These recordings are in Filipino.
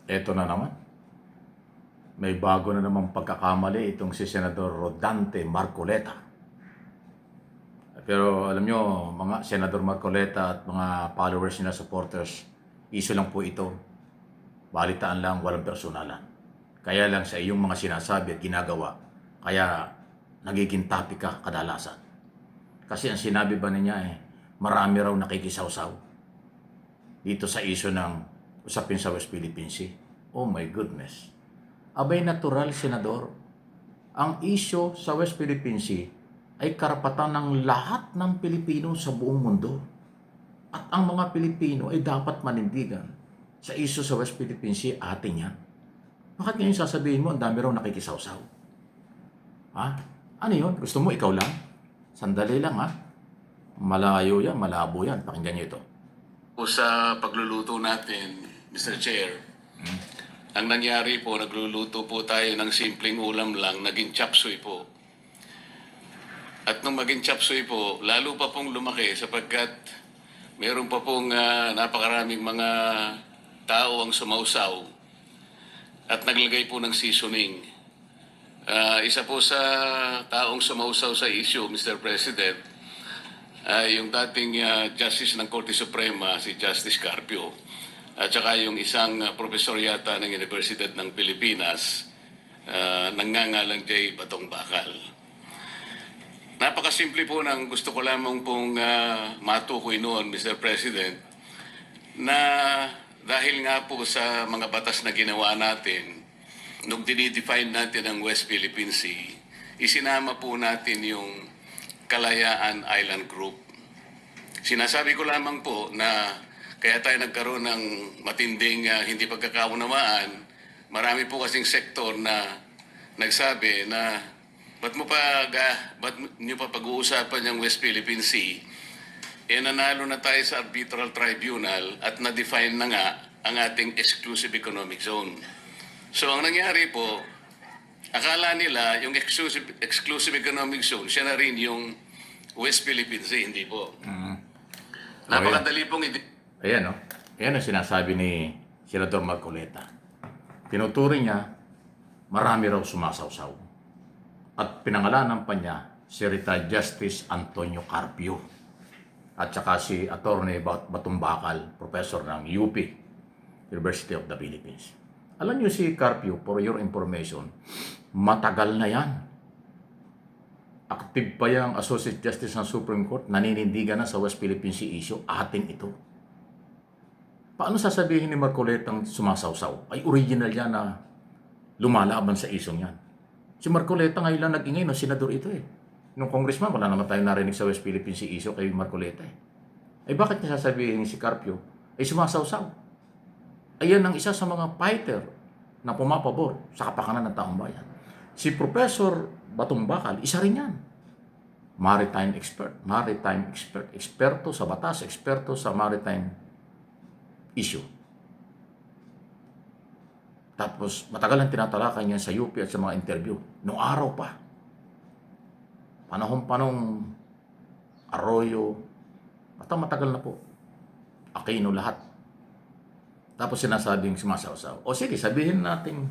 Eto na naman, may bago na namang pagkakamali itong si Senador Rodante Marcoleta. Pero alam nyo, mga Senador Marcoleta at mga followers nila, supporters, iso lang po ito. Balitaan lang, walang personalan. Kaya lang sa iyong mga sinasabi at ginagawa, kaya nagiging topic ka kadalasan. Kasi ang sinabi ba niya marami raw nakikisawsaw dito sa iso ng usapin sa West Philippine Sea. Oh my goodness. Abay natural, Senador, ang isyo sa West Philippine Sea ay karapatan ng lahat ng Pilipino sa buong mundo. At ang mga Pilipino ay dapat manindigan sa isyo sa West Philippine Sea, atin yan. Bakit ngayon sasabihin mo, ang dami raw nakikisawsaw? Ha? Ano yun? Gusto mo ikaw lang? Sandali lang ha. Malayo yan, malabo yan. Pakinggan niyo ito. Sa pagluluto natin, Mr. Chair, ang nangyari po, nagluluto po tayo ng simpleng ulam lang, naging chop suey po. At nung maging chop suey po, lalo pa pong lumaki sapagkat meron pa pong napakaraming mga tao ang sumausaw at naglagay po ng seasoning. Isa po sa taong sumausaw sa issue, Mr. President, yung dating Justice ng Korte Suprema, si Justice Carpio, at saka yung isang professor yata ng Universidad ng Pilipinas, nangangalang J. Batong Bakal. Napakasimple po ng gusto ko lamang pong matukoy noon, Mr. President, na dahil nga po sa mga batas na ginawa natin, nung dinidefine natin ang West Philippine Sea, isinama po natin yung Kalayaan Island Group. Sinasabi ko lamang po na kaya tayo nagkaroon ng matinding hindi pagkakaunawaan. Marami po kasing sektor na nagsabi na ba't nyo pa pag-uusapan yung West Philippine Sea? Nanalo na tayo sa arbitral tribunal at na-define na nga ang ating exclusive economic zone. So ang nangyari po, akala nila yung exclusive economic zone, siya na rin yung West Philippine Sea, hindi po. Napakadali pong Ayan, no? Ayan ang sinasabi ni Senador Marcoleta. Tinuturing niya, marami raw sumasawsaw. At pinangalanan pa niya si retired Justice Antonio Carpio. At saka si Atty. Batong Bakal, professor ng UP, University of the Philippines. Alam niyo si Carpio, for your information, matagal na yan. Active pa yung Associate Justice ng Supreme Court, naninindigan na sa West Philippine Sea issue, atin ito. Paano sasabihin ni Marcoletang sumasawsaw? Ay original yan na lumalaban sa isong yan. Si Marcoleta ngayon lang nag-ingay, no, senador ito Nung congressman, wala naman tayo narinig sa West Philippine Sea issue kay Marcoleta Ay bakit niya sasabihin si Carpio ay sumasawsaw? Ayan ang isa sa mga fighter na pumapabor sa kapakanan ng taong bayan. Si Professor Batong Bakal, isa rin yan. Maritime expert, eksperto sa batas, eksperto sa maritime issue. Tapos matagal ang tinatalakay niya sa UP at sa mga interview. Noong araw pa. Panahon Arroyo, matagal na po. Aquino lahat. Tapos sinasabing sumasawsaw. O sige, sabihin natin,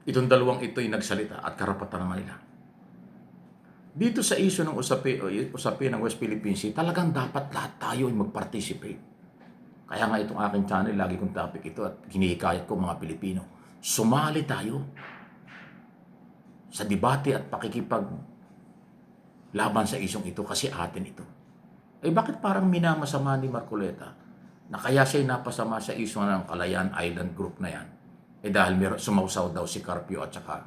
itong dalawang ito'y nagsalita at karapatan naman nila. Dito sa issue ng usapi ng West Philippine Sea, talagang dapat lahat tayo ay mag-participate. Kaya nga itong aking channel, lagi kong topic ito at hinihikayat ko mga Pilipino. Sumali tayo sa debate at pakikipag laban sa isyong ito kasi atin ito. Bakit parang minamasama ni Marcoleta na kaya siya'y napasama sa isyo ng Kalayaan Island Group na yan? Dahil sumausaw daw si Carpio at saka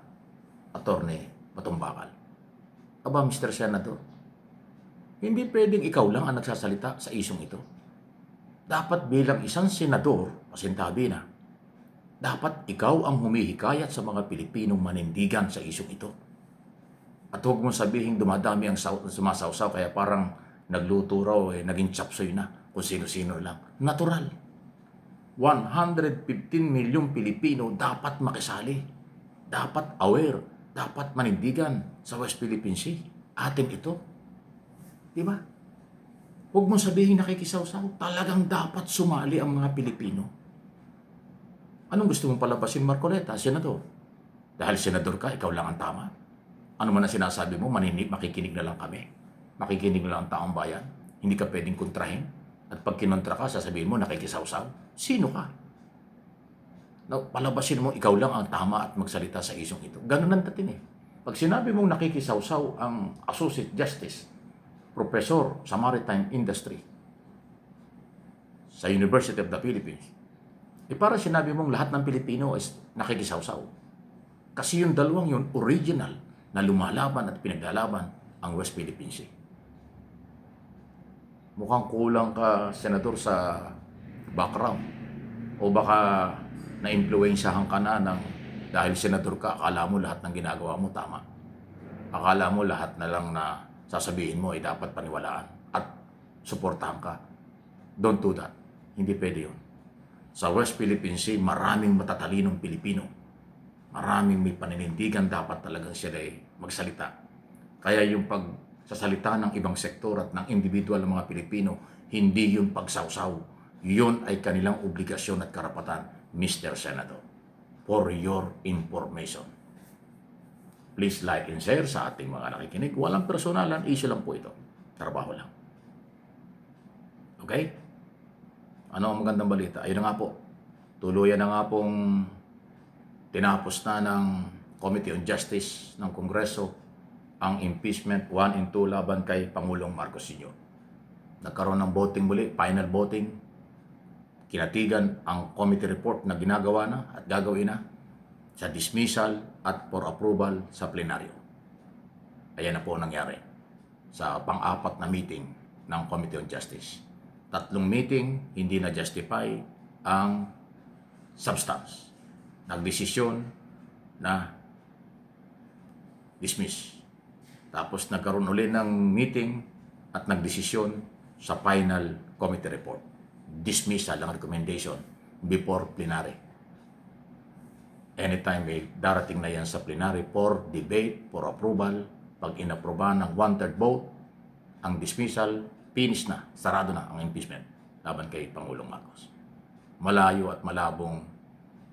Atty. Batong Bakal. Aba, Mr. Senator, hindi pwedeng ikaw lang ang nagsasalita sa isyong ito. Dapat bilang isang senador, pasintabi na, dapat ikaw ang humihikayat sa mga Pilipinong manindigan sa isyong ito. At huwag mong sabihin dumadami ang sumasawsaw kaya parang nagluto raw naging chapsoy na kung sino-sino lang. Natural. 115 milyong Pilipino dapat makisali. Dapat aware. Dapat manindigan sa West Philippine Sea. Atin ito. Diba? Huwag mong sabihin nakikisawsaw. Talagang dapat sumali ang mga Pilipino. Anong gusto mong palabasin, Marcoleta, senador? Dahil senador ka, ikaw lang ang tama. Ano man ang sinasabi mo, makikinig na lang kami. Makikinig na lang ang taong bayan. Hindi ka pwedeng kontrahin. At pag kinontra ka, sasabihin mo, nakikisawsaw. Sino ka? Palabasin mo, ikaw lang ang tama at magsalita sa isyong ito. Ganun ang dating eh. Pag sinabi mong nakikisawsaw ang Associate Justice, Professor sa Maritime Industry sa University of the Philippines, para sinabi mong lahat ng Pilipino is nakikisawsaw. Kasi yung dalawang yun, original na lumalaban at pinaglalaban ang West Philippine Sea. Mukhang kulang ka, Senador, sa background. O baka na-influensyahan ka na dahil senador ka, akala mo lahat ng ginagawa mo tama. Akala mo lahat na lang na sasabihin mo ay dapat paniwalaan at suportahan ka. Don't do that. Hindi pwede yun. Sa West Philippine Sea, maraming matatalinong Pilipino. Maraming may paninindigan, dapat talagang sila ay magsalita. Kaya yung pagsasalita ng ibang sektor at ng individual ng mga Pilipino, hindi yung pagsawsaw. Yun ay kanilang obligasyon at karapatan, Mr. Senator. For your information. Please like and share sa ating mga nakikinig. Walang personalan, issue lang po ito. Trabaho lang. Okay? Ano ang magandang balita? Ayun na nga po. Tuluyan na nga pong tinapos na ng Committee on Justice ng Kongreso ang impeachment 1 and 2 laban kay Pangulong Marcos Sr. Nagkaroon ng voting muli, final voting. Kinatigan ang committee report na ginagawa na at gagawin na sa dismissal at for approval sa plenaryo. Ayan na po nangyari sa pang-apat na meeting ng Committee on Justice. 3 meeting, hindi na justify ang substance. Nagdesisyon na dismiss. Tapos nagkaroon ulit ng meeting at nagdesisyon sa final committee report. Dismissal ang recommendation before plenary. Anytime may darating na yan sa plenary for debate, for approval, pag inaprobahan ng 1/3 vote, ang dismissal, finish na, sarado na ang impeachment laban kay Pangulong Marcos. Malayo at malabong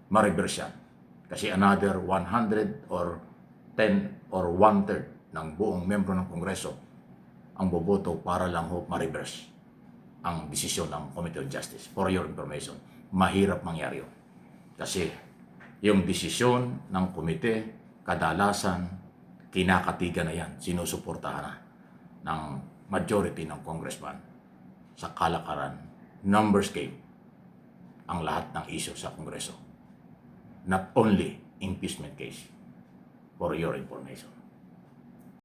ma-reverse yan. Kasi another 100 or 10 or 1/3 ng buong membro ng Kongreso ang boboto para lang ma-reverse ang desisyon ng Committee on Justice. For your information, mahirap mangyari yun. Kasi yung desisyon ng komite, kadalasan, kinakatigan na yan, sinusuportahan na ng majority ng congressman sa kalakaran, numbers game, ang lahat ng issue sa Kongreso. Not only impeachment case, for your information.